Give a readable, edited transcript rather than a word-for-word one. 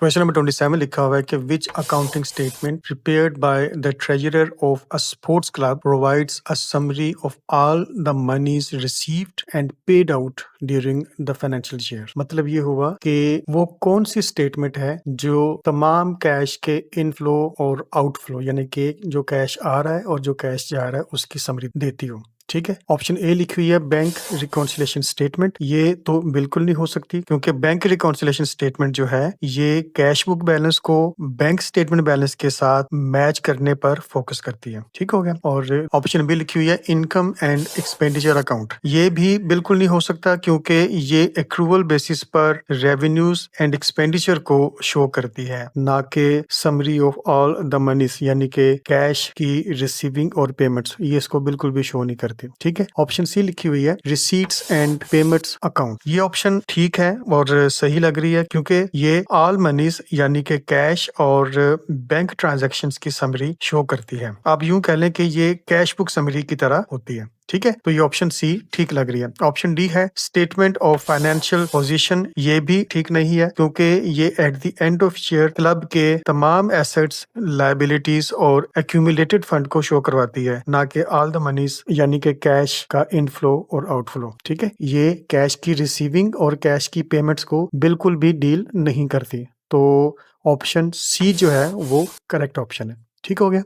Question number 27 लिखा हुआ है कि which accounting statement prepared by the treasurer of a sports club provides a summary of all the monies received and paid out during the financial year. मतलब ये हुआ कि वो कौन सी स्टेटमेंट है जो तमाम कैश के इनफ्लो और आउटफ्लो यानी कि जो कैश आ रहा है और जो कैश जा रहा है उसकी समरी देती हो। ठीक है, ऑप्शन ए लिखी हुई है बैंक रिकॉन्सिलेशन स्टेटमेंट। ये तो बिल्कुल नहीं हो सकती क्योंकि बैंक रिकॉन्सिलेशन स्टेटमेंट जो है ये कैश बुक बैलेंस को बैंक स्टेटमेंट बैलेंस के साथ मैच करने पर फोकस करती है। ठीक हो गया। और ऑप्शन बी लिखी हुई है इनकम एंड एक्सपेंडिचर अकाउंट। ये भी बिल्कुल नहीं हो सकता क्योंकि ये एक्रूवल बेसिस पर रेवेन्यूज एंड एक्सपेंडिचर को शो करती है, ना कि समरी ऑफ ऑल द मनीज यानी कि कैश की रिसीविंग और पेमेंट्स। ये इसको बिल्कुल भी शो नहीं करती। ठीक है, ऑप्शन सी लिखी हुई है रिसीट्स एंड पेमेंट्स अकाउंट। ये ऑप्शन ठीक है और सही लग रही है क्योंकि ये ऑल मनीज यानी कि कैश और बैंक ट्रांजैक्शंस की समरी शो करती है। आप यूं कह लें कि ये कैश बुक समरी की तरह होती है। ठीक है, तो ये ऑप्शन सी ठीक लग रही है। ऑप्शन डी है स्टेटमेंट ऑफ फाइनेंशियल पोजीशन। ये भी ठीक नहीं है क्योंकि ये at the end of year club के तमाम एसेट्स, लायबिलिटीज और एक्यूमुलेटेड फंड को शो करवाती है, ना कि ऑल द मनीज यानी कि कैश का इनफ्लो और आउटफ्लो। ठीक है, ये कैश की रिसीविंग और कैश की पेमेंट्स को बिल्कुल भी डील नहीं करती। तो ऑप्शन सी जो है वो करेक्ट ऑप्शन है। ठीक हो गया।